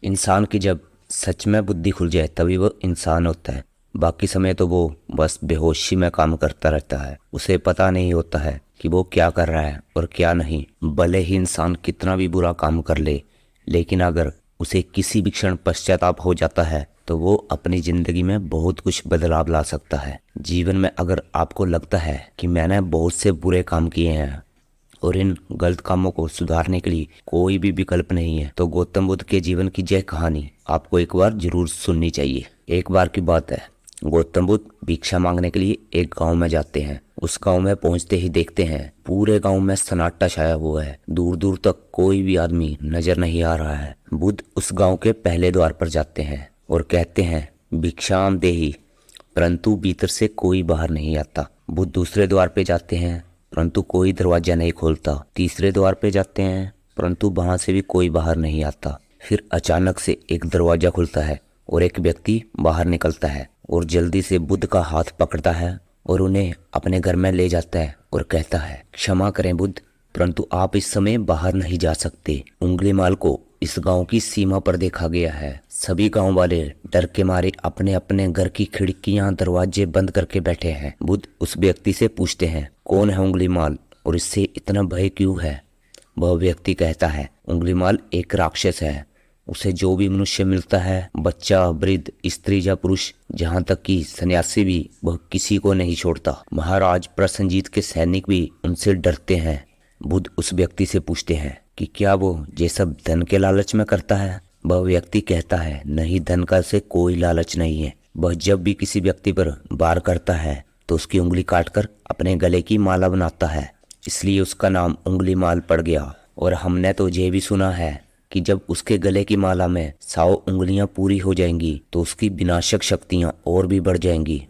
इंसान की जब सच में बुद्धि खुल जाए तभी वो इंसान होता है। बाकी समय तो वो बस बेहोशी में काम करता रहता है। उसे पता नहीं होता है कि वो क्या कर रहा है और क्या नहीं। भले ही इंसान कितना भी बुरा काम कर ले, लेकिन अगर उसे किसी भी क्षण पश्चाताप हो जाता है तो वो अपनी जिंदगी में बहुत कुछ बदलाव ला सकता है। जीवन में अगर आपको लगता है कि मैंने बहुत से बुरे काम किए हैं और इन गलत कामों को सुधारने के लिए कोई भी विकल्प नहीं है, तो गौतम बुद्ध के जीवन की यह कहानी आपको एक बार जरूर सुननी चाहिए। एक बार की बात है, गौतम बुद्ध भिक्षा मांगने के लिए एक गांव में जाते हैं। उस गांव में पहुंचते ही देखते हैं पूरे गांव में सन्नाटा छाया हुआ है। दूर दूर तक कोई भी आदमी नजर नहीं आ रहा है। बुद्ध उस गांव के पहले द्वार पर जाते हैं और कहते हैं, भिक्षाम देहि, परंतु भीतर से कोई बाहर नहीं आता। बुद्ध दूसरे द्वार पे जाते हैं, परंतु कोई दरवाजा नहीं खोलता। तीसरे द्वार पे जाते हैं, परंतु वहां से भी कोई बाहर नहीं आता। फिर अचानक से एक दरवाजा खुलता है और एक व्यक्ति बाहर निकलता है और जल्दी से बुद्ध का हाथ पकड़ता है और उन्हें अपने घर में ले जाता है और कहता है, क्षमा करें बुद्ध, परंतु आप इस समय बाहर नहीं जा सकते। उंगलीमाल को इस गांव की सीमा पर देखा गया है। सभी गांव वाले डर के मारे अपने अपने घर की खिड़कियां दरवाजे बंद करके बैठे हैं। बुद्ध उस व्यक्ति से पूछते हैं, कौन है उंगलीमाल और इससे इतना भय क्यों है? वह व्यक्ति कहता है, उंगलीमाल एक राक्षस है। उसे जो भी मनुष्य मिलता है, बच्चा, वृद्ध, स्त्री या पुरुष, जहाँ तक कि सन्यासी भी, वह किसी को नहीं छोड़ता। महाराज प्रसन्नजीत के सैनिक भी उनसे डरते हैं। बुद्ध उस व्यक्ति से पूछते हैं कि क्या वो ये सब धन के लालच में करता है? वह व्यक्ति कहता है, नहीं, धन का से कोई लालच नहीं है। वह जब भी किसी व्यक्ति पर वार करता है तो उसकी उंगली काटकर अपने गले की माला बनाता है, इसलिए उसका नाम उंगली माल पड़ गया। और हमने तो ये भी सुना है कि जब उसके गले की माला में 100 उंगलियां पूरी हो जाएंगी तो उसकी विनाशक शक्तियां और भी बढ़ जाएंगी।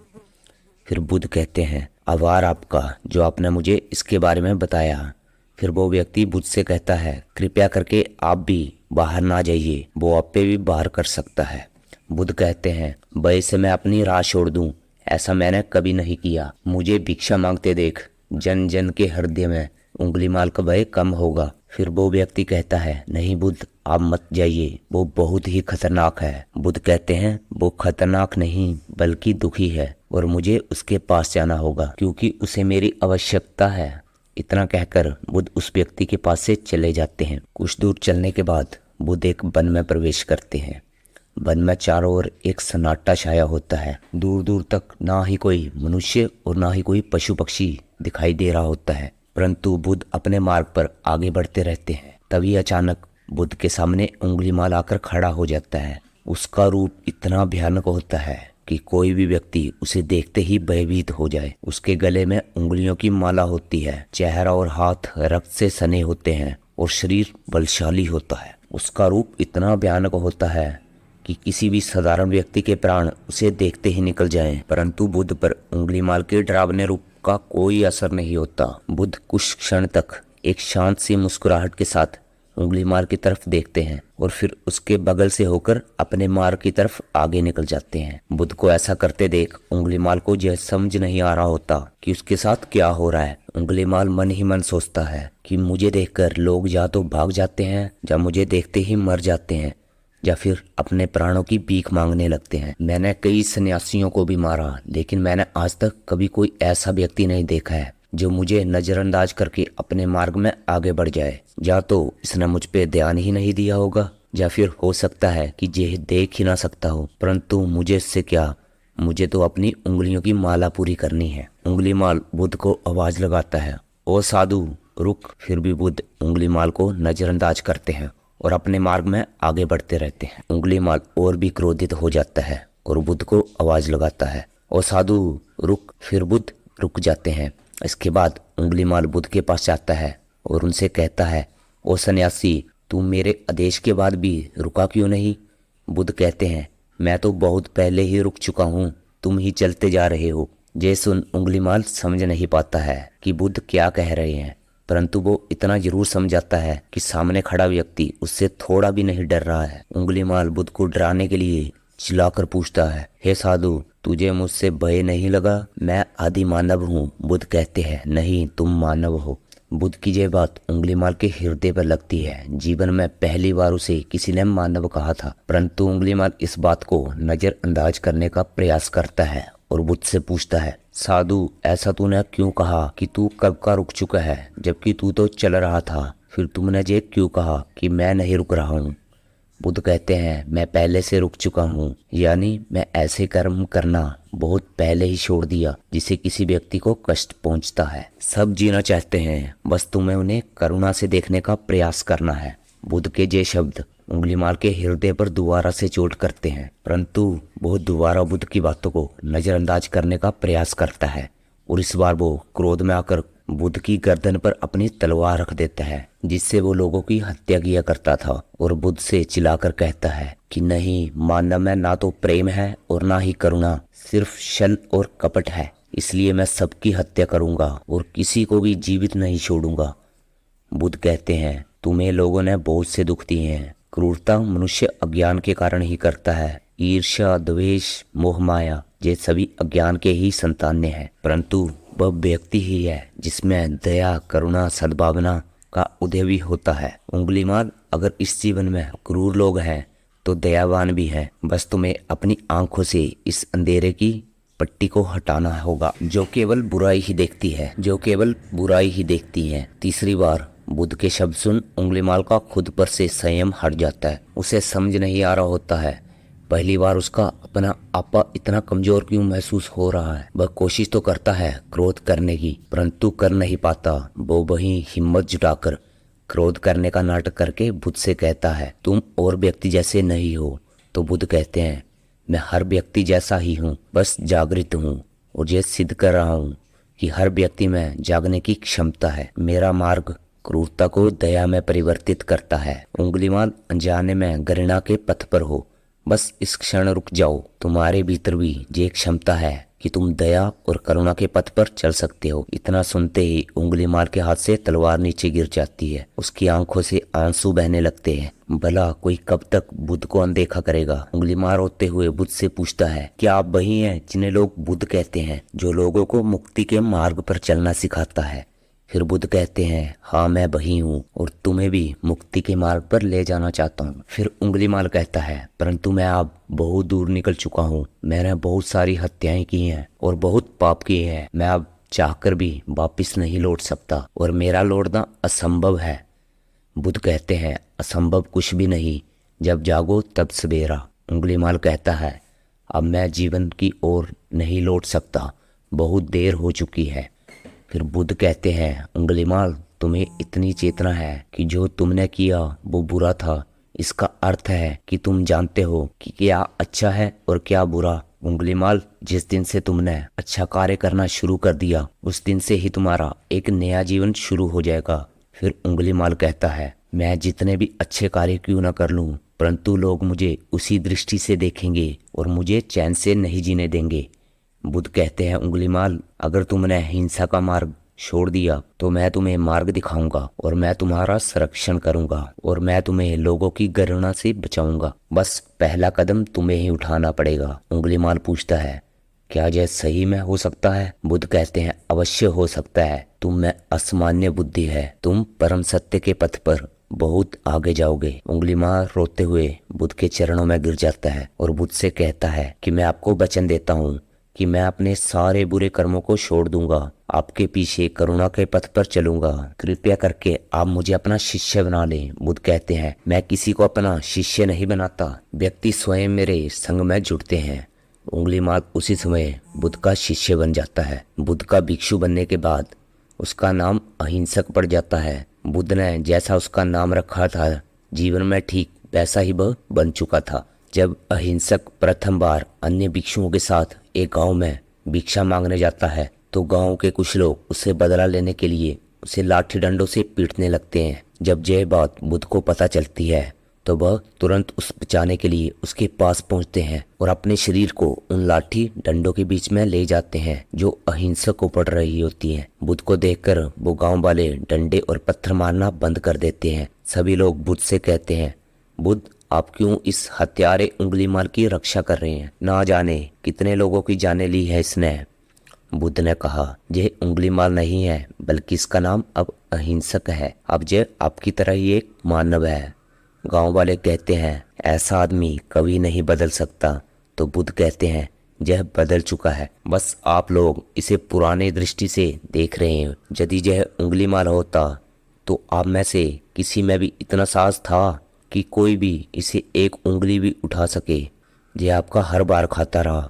फिर बुद्ध कहते हैं, आभार आपका जो आपने मुझे इसके बारे में बताया। फिर वो व्यक्ति बुद्ध से कहता है, कृपया करके आप भी बाहर ना जाइए, वो आप पे भी बाहर कर सकता है। बुद्ध कहते हैं, भय से मैं अपनी राह छोड़ दूं, ऐसा मैंने कभी नहीं किया। मुझे भिक्षा मांगते देख जन जन के हृदय में उंगलीमाल का भय कम होगा। फिर वो व्यक्ति कहता है, नहीं बुद्ध, आप मत जाइए, वो बहुत ही खतरनाक है। बुद्ध कहते हैं, वो खतरनाक नहीं बल्कि दुखी है और मुझे उसके पास जाना होगा क्योंकि उसे मेरी आवश्यकता है। इतना कहकर बुद्ध उस व्यक्ति के पास से चले जाते हैं। कुछ दूर चलने के बाद बुद्ध एक वन में प्रवेश करते हैं। वन में चारों ओर एक सन्नाटा छाया होता है। दूर दूर तक ना ही कोई मनुष्य और ना ही कोई पशु पक्षी दिखाई दे रहा होता है, परंतु बुद्ध अपने मार्ग पर आगे बढ़ते रहते हैं। तभी अचानक बुद्ध के सामने उंगलीमाल आकर खड़ा हो जाता है। उसका रूप इतना भयानक होता है कि कोई भी व्यक्ति उसे देखते ही भयभीत हो जाए। उसके गले में उंगलियों की माला होती है, चेहरा और हाथ रक्त से सने होते हैं और शरीर बलशाली होता है। उसका रूप इतना भयानक होता है कि किसी भी साधारण व्यक्ति के प्राण उसे देखते ही निकल जाएं, परंतु बुद्ध पर उंगलीमाल के डरावने रूप का कोई असर नहीं होता। बुद्ध कुछ क्षण तक एक शांत सी मुस्कुराहट के साथ उंगलीमाल की तरफ देखते हैं और फिर उसके बगल से होकर अपने मार्ग की तरफ आगे निकल जाते हैं। बुद्ध को ऐसा करते देख उंगलीमाल को यह समझ नहीं आ रहा होता कि उसके साथ क्या हो रहा है। उंगलीमाल मन ही मन सोचता है कि मुझे देखकर लोग या तो भाग जाते हैं या मुझे देखते ही मर जाते हैं या फिर अपने प्राणों की भीख मांगने लगते हैं। मैंने कई सन्यासियों को भी मारा, लेकिन मैंने आज तक कभी कोई ऐसा व्यक्ति नहीं देखा है जो मुझे नजरअंदाज करके अपने मार्ग में आगे बढ़ जाए। या तो इसने मुझ पे ध्यान ही नहीं दिया होगा या फिर हो सकता है कि ये देख ही ना सकता हो, परंतु मुझे इससे क्या, मुझे तो अपनी उंगलियों की माला पूरी करनी है। उंगलीमाल बुद्ध को आवाज लगाता है, ओ साधु रुक। फिर भी बुद्ध उंगलीमाल को नजरअंदाज करते हैं और अपने मार्ग में आगे बढ़ते रहते हैं। उंगलीमाल और भी क्रोधित हो जाता है और बुद्ध को आवाज लगाता है, ओ साधु रुक। फिर बुद्ध रुक जाते हैं। इसके बाद उंगलीमाल बुद्ध के पास जाता है और उनसे कहता है, ओ सन्यासी, तुम मेरे आदेश के बाद भी रुका क्यों नहीं? बुद्ध कहते हैं, मैं तो बहुत पहले ही रुक चुका हूँ, तुम ही चलते जा रहे हो। ये सुन उंगलीमाल समझ नहीं पाता है कि बुद्ध क्या कह रहे हैं, परंतु वो इतना जरूर समझ जाता है कि सामने खड़ा व्यक्ति उससे थोड़ा भी नहीं डर रहा है। उंगलीमाल बुद्ध को डराने के लिए चिल्लाकर पूछता है, हे साधु, तुझे मुझसे भय नहीं लगा? मैं आदि मानव हूँ। बुद्ध कहते हैं, नहीं, तुम मानव हो। बुद्ध की यह बात उंगलीमाल के हृदय पर लगती है। जीवन में पहली बार उसे किसी ने मानव कहा था, परंतु उंगलीमाल इस बात को नजरअंदाज करने का प्रयास करता है और बुद्ध से पूछता है, साधु, ऐसा तूने क्यों कहा कि तू कब का रुक चुका है, जबकि तू तो चल रहा था। फिर तुमने ये क्यों कहा कि मैं नहीं रुक रहा हूँ। बुद्ध कहते हैं, मैं पहले से रुक चुका हूँ, यानी मैं ऐसे कर्म करना बहुत पहले ही छोड़ दिया जिसे किसी व्यक्ति को कष्ट पहुँचता है। सब जीना चाहते हैं, बस तुम्हें उन्हें करुणा से देखने का प्रयास करना है। बुद्ध के ये शब्द उंगलीमाल के हृदय पर दोबारा से चोट करते हैं, परंतु वो दोबारा बुद्ध की बातों को नजरअंदाज करने का प्रयास करता है और इस बार वो क्रोध में आकर बुद्ध की गर्दन पर अपनी तलवार रख देता है, जिससे वो लोगों की हत्या किया करता था, और बुद्ध से चिल्लाकर कहता है कि नहीं, मानव में ना तो प्रेम है और ना ही करुणा, सिर्फ छल और कपट है। इसलिए मैं सबकी हत्या करूंगा और किसी को भी जीवित नहीं छोड़ूंगा। बुद्ध कहते हैं, तुम्हें लोगों ने बहुत से दुख दिए हैं। क्रूरता मनुष्य अज्ञान के कारण ही करता है। ईर्ष्या, द्वेष, मोह, माया, ये सभी अज्ञान के ही संतान हैं, परंतु वह व्यक्ति ही है जिसमें दया, करुणा, सद्भावना का उदय भी होता है। उंगलीमाल, अगर इस जीवन में क्रूर लोग हैं तो दयावान भी हैं। बस तुम्हें अपनी आंखों से इस अंधेरे की पट्टी को हटाना होगा जो केवल बुराई ही देखती है, जो केवल बुराई ही देखती है। तीसरी बार बुद्ध के शब्द सुन उंगलीमाल का खुद पर से संयम हट जाता है। उसे समझ नहीं आ रहा होता है पहली बार उसका अपना आपा इतना कमजोर क्यों महसूस हो रहा है। वह कोशिश तो करता है क्रोध करने की, परंतु कर नहीं पाता। वो वही हिम्मत जुटाकर क्रोध करने का नाटक करके बुद्ध से कहता है, तुम और व्यक्ति जैसे नहीं हो। तो बुद्ध कहते हैं, मैं हर व्यक्ति जैसा ही हूँ, बस जागृत हूँ और ये सिद्ध कर रहा हूँ कि हर व्यक्ति में जागने की क्षमता है। मेरा मार्ग क्रूरता को दया में परिवर्तित करता है। उंगलीमाल, अनजाने में घृणा के पथ पर हो, बस इस क्षण रुक जाओ। तुम्हारे भीतर भी ये क्षमता है कि तुम दया और करुणा के पथ पर चल सकते हो। इतना सुनते ही उंगलीमाल के हाथ से तलवार नीचे गिर जाती है। उसकी आंखों से आंसू बहने लगते हैं। भला कोई कब तक बुद्ध को अनदेखा करेगा। उंगलीमाल रोते हुए बुद्ध से पूछता है, क्या आप वही हैं जिन्हें लोग बुद्ध कहते हैं, जो लोगों को मुक्ति के मार्ग पर चलना सिखाता है। फिर बुद्ध कहते हैं, हाँ मैं वही हूँ और तुम्हें भी मुक्ति के मार्ग पर ले जाना चाहता हूँ। फिर उंगलीमाल कहता है, परंतु मैं अब बहुत दूर निकल चुका हूँ। मैंने बहुत सारी हत्याएं की हैं और बहुत पाप किए हैं। मैं अब चाहकर भी वापिस नहीं लौट सकता और मेरा लौटना असंभव है। बुद्ध कहते हैं, असंभव कुछ भी नहीं, जब जागो तब सवेरा। उंगलीमाल कहता है, अब मैं जीवन की ओर नहीं लौट सकता, बहुत देर हो चुकी है। फिर बुद्ध कहते हैं, उंगलीमाल, तुम्हें इतनी चेतना है कि जो तुमने किया वो बुरा था। इसका अर्थ है कि तुम जानते हो कि क्या अच्छा है और क्या बुरा। उंगलीमाल, जिस दिन से तुमने अच्छा कार्य करना शुरू कर दिया, उस दिन से ही तुम्हारा एक नया जीवन शुरू हो जाएगा। फिर उंगलीमाल कहता है, मैं जितने भी अच्छे कार्य क्यों ना कर लूं, परंतु लोग मुझे उसी दृष्टि से देखेंगे और मुझे चैन से नहीं जीने देंगे। बुद्ध कहते हैं, उंगलीमाल, अगर तुमने हिंसा का मार्ग छोड़ दिया तो मैं तुम्हें मार्ग दिखाऊंगा और मैं तुम्हारा संरक्षण करूंगा और मैं तुम्हें लोगों की घृणा से बचाऊंगा। बस पहला कदम तुम्हें ही उठाना पड़ेगा। उंगलीमाल पूछता है, क्या यह सही में हो सकता है। बुद्ध कहते हैं, अवश्य हो सकता है। तुम में असामान्य बुद्धि है, तुम परम सत्य के पथ पर बहुत आगे जाओगे। उंगलीमाल रोते हुए बुद्ध के चरणों में गिर जाता है और बुद्ध से कहता है कि मैं आपको वचन देता हूँ कि मैं अपने सारे बुरे कर्मों को छोड़ दूंगा, आपके पीछे करुणा के पथ पर चलूंगा। कृपया करके आप मुझे अपना शिष्य बना लें। बुद्ध कहते हैं, मैं किसी को अपना शिष्य नहीं बनाता, व्यक्ति स्वयं मेरे संग में जुड़ते हैं। उंगलीमाल उसी समय बुद्ध का शिष्य बन जाता है। बुद्ध का भिक्षु बनने के बाद उसका नाम अहिंसक पड़ जाता है। बुद्ध ने जैसा उसका नाम रखा था, जीवन में ठीक वैसा ही वह बन चुका था। जब अहिंसक प्रथम बार अन्य भिक्षुओं के साथ एक गांव में भिक्षा मांगने जाता है तो गांव के कुछ लोग उससे बदला लेने के लिए उसे लाठी डंडों से पीटने लगते हैं। जब यह बात बुद्ध को पता चलती है तो वह तुरंत उस बचाने के लिए उसके पास पहुंचते हैं और अपने शरीर को उन लाठी डंडों के बीच में ले जाते हैं जो अहिंसक को पड़ रही होती हैं। बुद्ध को देखकर वो गाँव वाले डंडे और पत्थर मारना बंद कर देते हैं। सभी लोग बुद्ध से कहते हैं, बुद्ध, आप क्यों इस हत्यारे उंगलीमाल की रक्षा कर रहे हैं। ना जाने कितने लोगों की जानें ली है इसने। बुद्ध ने कहा, यह उंगली माल नहीं है, बल्कि इसका नाम अब अहिंसक है। अब यह आपकी तरह ही एक मानव है। गांव वाले कहते हैं ऐसा आदमी कभी नहीं बदल सकता। तो बुद्ध कहते हैं यह बदल चुका है, बस आप लोग इसे पुराने दृष्टि से देख रहे हैं। यदि यह उंगली माल होता तो आप में से किसी में भी इतना साहस था कि कोई भी इसे एक उंगली भी उठा सके। यह आपका हर बार खाता रहा।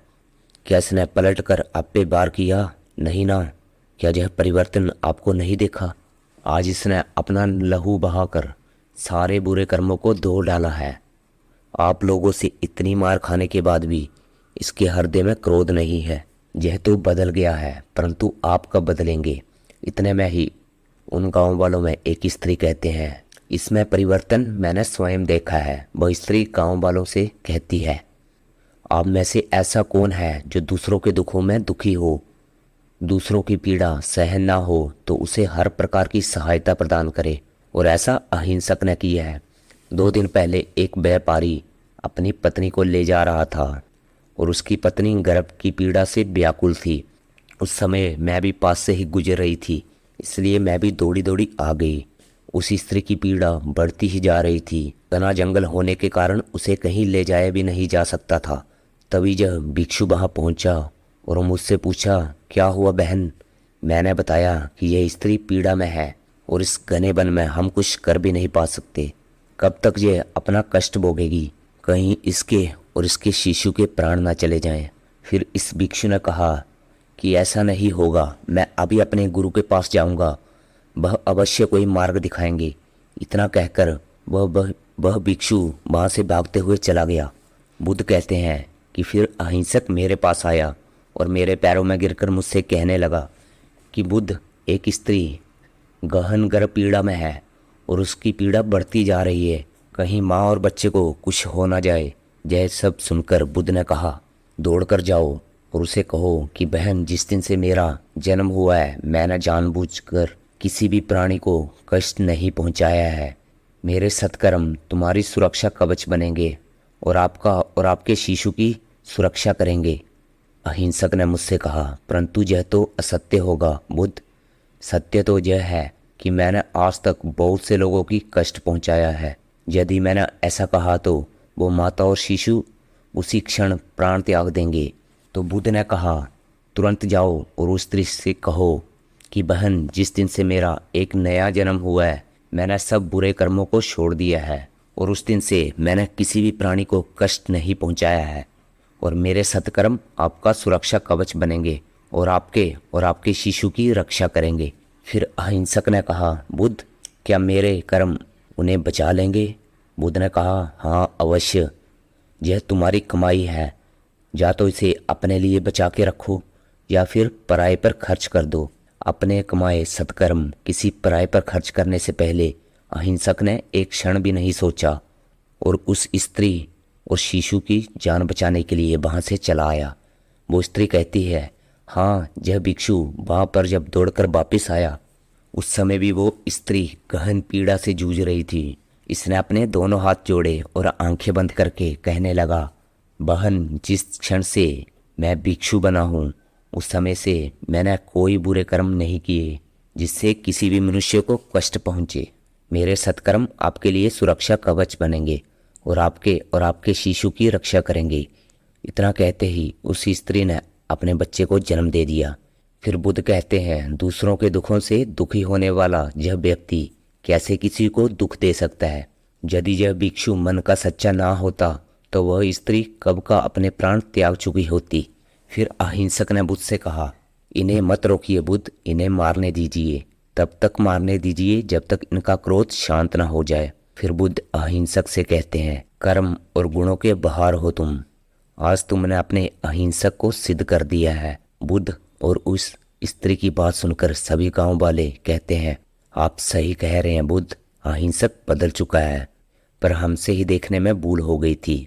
क्या इसने पलट कर आप पे बार किया? नहीं ना। क्या यह परिवर्तन आपको नहीं देखा? आज इसने अपना लहू बहाकर सारे बुरे कर्मों को धो डाला है। आप लोगों से इतनी मार खाने के बाद भी इसके हृदय में क्रोध नहीं है। यह तो बदल गया है, परंतु आप कब बदलेंगे? इतने में ही उन गांव वालों में एक स्त्री कहते हैं, इसमें परिवर्तन मैंने स्वयं देखा है। वह स्त्री गांव वालों से कहती है, आप में से ऐसा कौन है जो दूसरों के दुखों में दुखी हो, दूसरों की पीड़ा सहन ना हो तो उसे हर प्रकार की सहायता प्रदान करे? और ऐसा अहिंसक ने किया है। 2 दिन पहले एक व्यापारी अपनी पत्नी को ले जा रहा था और उसकी पत्नी गर्भ की पीड़ा से व्याकुल थी। उस समय मैं भी पास से ही गुजर रही थी, इसलिए मैं भी दौड़ी दौड़ी आ गई। उस स्त्री की पीड़ा बढ़ती ही जा रही थी। घना जंगल होने के कारण उसे कहीं ले जाया भी नहीं जा सकता था। तभी जब भिक्षु वहाँ पहुँचा और मुझसे पूछा, क्या हुआ बहन? मैंने बताया कि यह स्त्री पीड़ा में है और इस घने वन में हम कुछ कर भी नहीं पा सकते। कब तक ये अपना कष्ट भोगेगी? कहीं इसके और इसके शिशु के प्राण ना चले जाएं। फिर इस भिक्षु ने कहा कि ऐसा नहीं होगा, मैं अभी अपने गुरु के पास जाऊंगा, वह अवश्य कोई मार्ग दिखाएंगे। इतना कहकर वह भिक्षु वहाँ से भागते हुए चला गया। बुद्ध कहते हैं कि फिर अहिंसक मेरे पास आया और मेरे पैरों में गिरकर मुझसे कहने लगा कि बुद्ध, एक स्त्री गहन गर्भ पीड़ा में है और उसकी पीड़ा बढ़ती जा रही है, कहीं माँ और बच्चे को कुछ हो ना जाए। यह सब सुनकर बुद्ध ने कहा, दौड़कर जाओ और उसे कहो कि बहन, जिस दिन से मेरा जन्म हुआ है मैंने जानबूझकर किसी भी प्राणी को कष्ट नहीं पहुंचाया है। मेरे सत्कर्म तुम्हारी सुरक्षा कवच बनेंगे और आपका और आपके शिशु की सुरक्षा करेंगे। अहिंसक ने मुझसे कहा, परंतु यह तो असत्य होगा बुद्ध। सत्य तो यह है कि मैंने आज तक बहुत से लोगों की कष्ट पहुंचाया है। यदि मैंने ऐसा कहा तो वो माता और शिशु उसी क्षण प्राण त्याग देंगे। तो बुद्ध ने कहा, तुरंत जाओ और उस स्त्री से कहो कि बहन, जिस दिन से मेरा एक नया जन्म हुआ है मैंने सब बुरे कर्मों को छोड़ दिया है और उस दिन से मैंने किसी भी प्राणी को कष्ट नहीं पहुंचाया है और मेरे सत्कर्म आपका सुरक्षा कवच बनेंगे और आपके शिशु की रक्षा करेंगे। फिर अहिंसक ने कहा, बुद्ध, क्या मेरे कर्म उन्हें बचा लेंगे? बुद्ध ने कहा, हाँ अवश्य, यह तुम्हारी कमाई है। या तो इसे अपने लिए बचा के रखो या फिर पराये पर खर्च कर दो। अपने कमाए सत्कर्म किसी पराये पर खर्च करने से पहले अहिंसक ने एक क्षण भी नहीं सोचा और उस स्त्री और शिशु की जान बचाने के लिए वहाँ से चला आया। वो स्त्री कहती है, हाँ, यह भिक्षु वहाँ पर जब दौड़कर वापस आया उस समय भी वो स्त्री गहन पीड़ा से जूझ रही थी। इसने अपने दोनों हाथ जोड़े और आंखें बंद करके कहने लगा, बहन, जिस क्षण से मैं भिक्षु बना हूँ उस समय से मैंने कोई बुरे कर्म नहीं किए जिससे किसी भी मनुष्य को कष्ट पहुँचे। मेरे सत्कर्म आपके लिए सुरक्षा कवच बनेंगे और आपके शिशु की रक्षा करेंगे। इतना कहते ही उस स्त्री ने अपने बच्चे को जन्म दे दिया। फिर बुद्ध कहते हैं, दूसरों के दुखों से दुखी होने वाला यह व्यक्ति कैसे किसी को दुख दे सकता है? यदि यह भिक्षु मन का सच्चा ना होता तो वह स्त्री कब का अपने प्राण त्याग चुकी होती। फिर अहिंसक ने बुद्ध से कहा, इन्हें मत रोकिए बुद्ध, इन्हें मारने दीजिए, तब तक मारने दीजिए जब तक इनका क्रोध शांत ना हो जाए। फिर बुद्ध अहिंसक से कहते हैं, कर्म और गुणों के बहार हो तुम। आज तुमने अपने अहिंसक को सिद्ध कर दिया है। बुद्ध और उस स्त्री की बात सुनकर सभी गांव वाले कहते हैं, आप सही कह रहे हैं बुद्ध, अहिंसक बदल चुका है, पर हमसे ही देखने में भूल हो गई थी।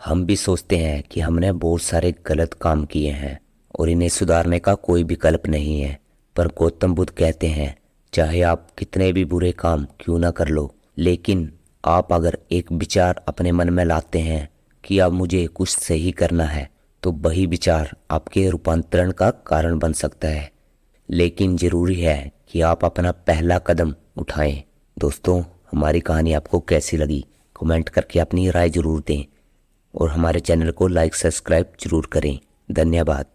हम भी सोचते हैं कि हमने बहुत सारे गलत काम किए हैं और इन्हें सुधारने का कोई विकल्प नहीं है। पर गौतम बुद्ध कहते हैं, चाहे आप कितने भी बुरे काम क्यों ना कर लो, लेकिन आप अगर एक विचार अपने मन में लाते हैं कि अब मुझे कुछ सही करना है, तो वही विचार आपके रूपांतरण का कारण बन सकता है। लेकिन ज़रूरी है कि आप अपना पहला कदम उठाएं। दोस्तों, हमारी कहानी आपको कैसी लगी कमेंट करके अपनी राय ज़रूर दें और हमारे चैनल को लाइक सब्सक्राइब ज़रूर करें। धन्यवाद।